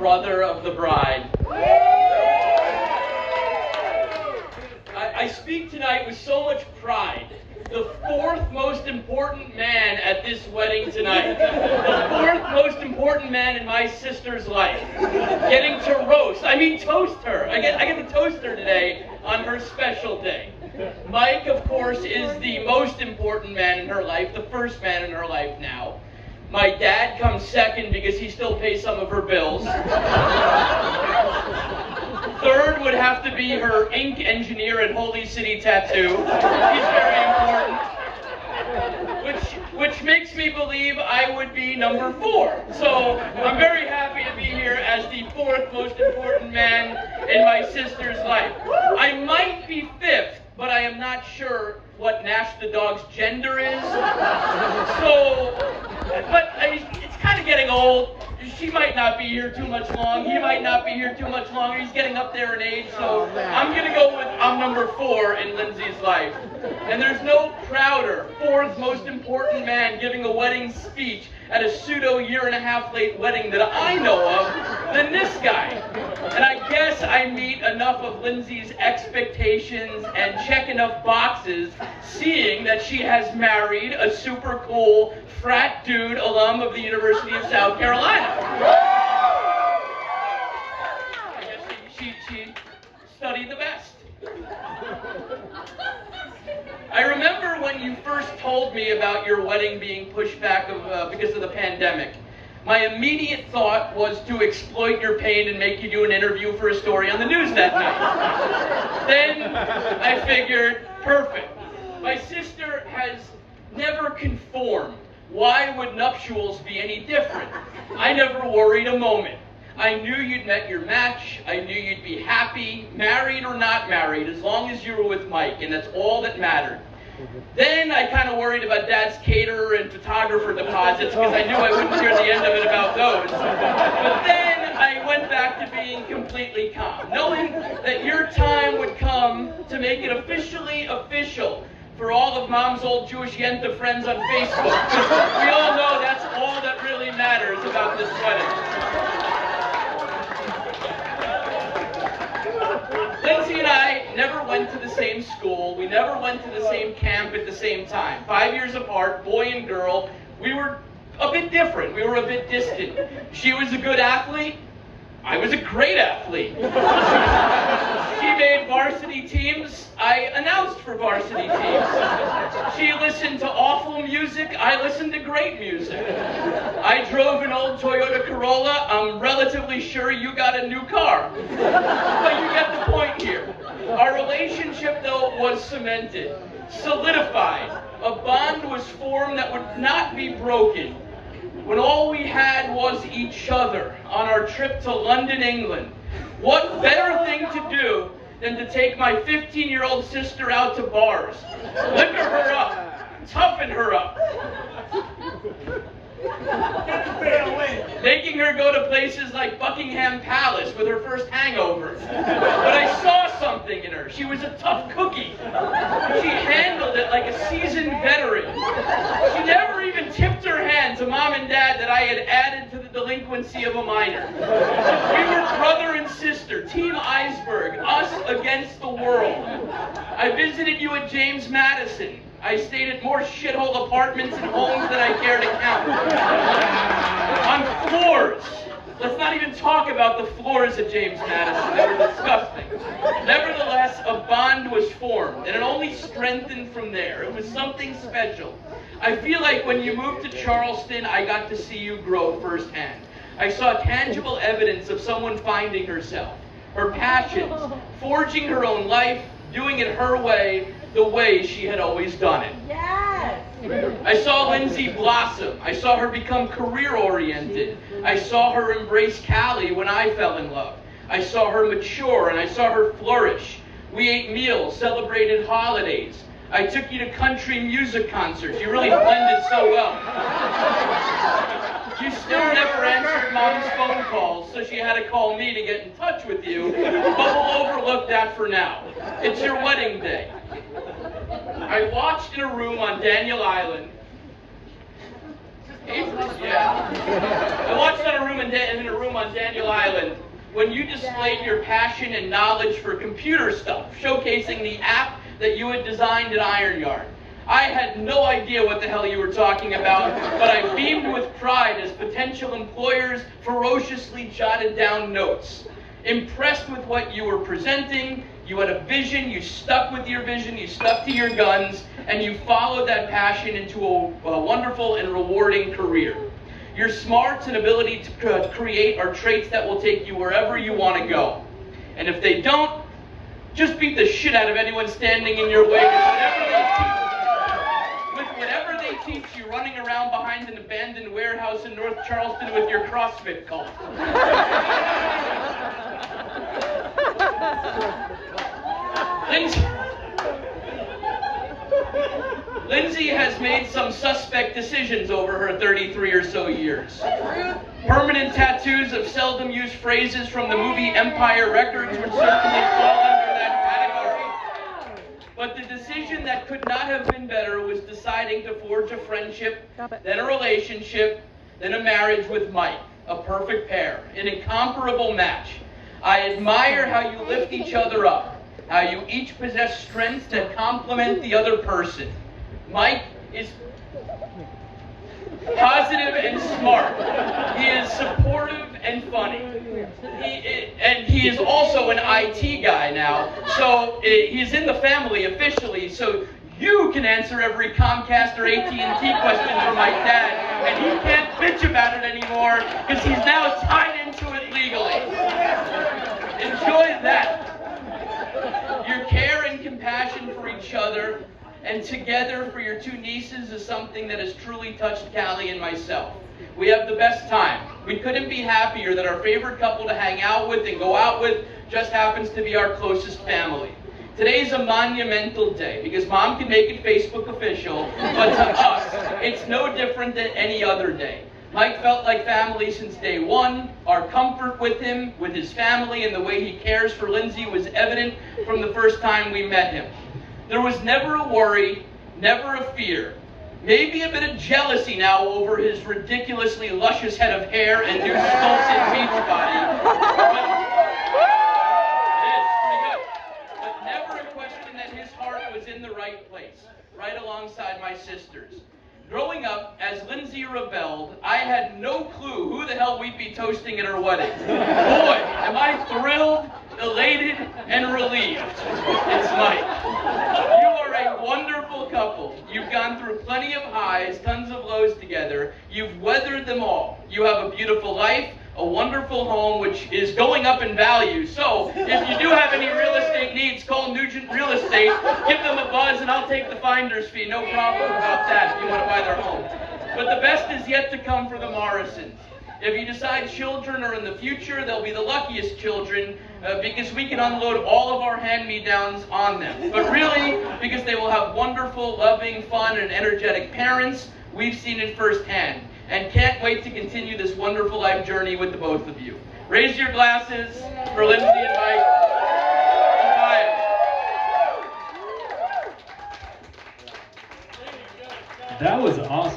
brother of the bride. I speak tonight with so much pride. The fourth most important man at this wedding tonight. The fourth most important man in my sister's life. Getting to toast her. I get to toast her today on her special day. Mike, of course, is the most important man in her life, the first man in her life now. My dad comes second because he still pays some of her bills. Third would have to be her ink engineer at Holy City Tattoo. He's very important. Which makes me believe I would be number 4. So I'm very happy to be here as the fourth most important man in my sister's life. I might be 5th, but I am not sure what Nash the dog's gender is. But I mean, it's kind of getting old. She might not be here too much long. He might not be here too much longer. He's getting up there in age, so I'm going to go with I'm number 4 in Lindsay's life. And there's no prouder, fourth most important man giving a wedding speech at a pseudo year-and-a-half late wedding that I know of than this guy. And I guess I meet enough of Lindsay's expectations and check enough boxes, seeing that she has married a super cool frat dude alum of the University of South Carolina. I guess she studied the best. I remember when you first told me about your wedding being pushed back because of the pandemic. My immediate thought was to exploit your pain and make you do an interview for a story on the news that night. Then I figured, perfect. My sister has never conformed. Why would nuptials be any different? I never worried a moment. I knew you'd met your match. I knew you'd be happy, married or not married, as long as you were with Mike, and that's all that mattered. Then I kind of worried about Dad's caterer and photographer deposits because I knew I wouldn't hear the end of it about those. But then I went back to being completely calm, knowing that your time would come to make it officially official for all of Mom's old Jewish Yenta friends on Facebook. We all know that's all that really matters about this wedding. Lindsay and I never went to the same school. We never went to the same camp at the same time. 5 years apart, boy and girl. We were a bit different. We were a bit distant. She was a good athlete. I was a great athlete. She made varsity teams. I announced for varsity teams. She listened to awful music. I listened to great music. I drove an old Toyota Corolla. I'm relatively sure you got a new car. But you get the point here. Our relationship, though, was cemented, solidified. A bond was formed that would not be broken. When all we had was each other on our trip to London, England. What better thing to do than to take my 15-year-old sister out to bars, liquor her up, toughen her up, making her go to places like Buckingham Palace with her first hangover. But I saw something in her. She was a tough cookie. She handled it like a seasoned veteran. She never even tipped her hand to Mom and Dad that I had added to the delinquency of a minor. We were brother and sister, Team Iceberg, us against the world. I visited you at James Madison. I stayed at more shithole apartments and homes than I care to count. On floors. Let's not even talk about the floors at James Madison. They were disgusting. Nevertheless, a bond was formed, and it only strengthened from there. It was something special. I feel like when you moved to Charleston, I got to see you grow firsthand. I saw tangible evidence of someone finding herself, her passions, forging her own life, doing it her way, the way she had always done it. Yes! I saw Lindsay blossom. I saw her become career-oriented. I saw her embrace Callie when I fell in love. I saw her mature and I saw her flourish. We ate meals, celebrated holidays. I took you to country music concerts. You really blended so well. You still never answered Mom's phone calls, so she had to call me to get in touch with you, but we'll overlook that for now. It's your wedding day. I watched in a room on Daniel Island. I watched in a room on Daniel Island when you displayed your passion and knowledge for computer stuff, showcasing the app that you had designed at Iron Yard. I had no idea what the hell you were talking about, but I beamed with pride as potential employers ferociously jotted down notes. Impressed with what you were presenting, you had a vision, you stuck with your vision, you stuck to your guns, and you followed that passion into a wonderful and rewarding career. Your smarts and ability to create are traits that will take you wherever you want to go. And if they don't, just beat the shit out of anyone standing in your way, with whatever they teach you running around behind an abandoned warehouse in North Charleston with your CrossFit cult. Lindsay has made some suspect decisions over her 33 or so years. Permanent tattoos of seldom used phrases from the movie Empire Records would certainly fall under that category. But the decision that could not have been better was deciding to forge a friendship, then a relationship, then a marriage with Mike. A perfect pair, an incomparable match. I admire how you lift each other up, how you each possess strengths that complement the other person. Mike is positive and smart. He is supportive and funny. He is also an IT guy now, so he's in the family officially, so you can answer every Comcast or AT&T question for my dad, and he can't bitch about it anymore because he's now tied into it legally. Enjoy that. Your care and compassion for each other and together for your two nieces is something that has truly touched Callie and myself. We have the best time. We couldn't be happier that our favorite couple to hang out with and go out with just happens to be our closest family. Today's a monumental day because Mom can make it Facebook official, but to us, it's no different than any other day. Mike felt like family since day one. Our comfort with him, with his family, and the way he cares for Lindsay was evident from the first time we met him. There was never a worry, never a fear. Maybe a bit of jealousy now over his ridiculously luscious head of hair and new sculpted beach body. In the right place, right alongside my sisters. Growing up, as Lindsay rebelled, I had no clue who the hell we'd be toasting at her wedding. Boy, am I thrilled, elated, and relieved. It's Mike. You are a wonderful couple. You've gone through plenty of highs, tons of lows together. You've weathered them all. You have a beautiful life, a wonderful home, which is going up in value. So, if you do have any real estate needs, call Nugent Real Estate, give them a buzz, and I'll take the finder's fee. No problem about that if you want to buy their home. But the best is yet to come for the Morrisons. If you decide children are in the future, they'll be the luckiest children because we can unload all of our hand-me-downs on them. But really, because they will have wonderful, loving, fun, and energetic parents. We've seen it firsthand. And can't wait to continue this wonderful life journey with the both of you. Raise your glasses for Lindsay and Mike. That was awesome.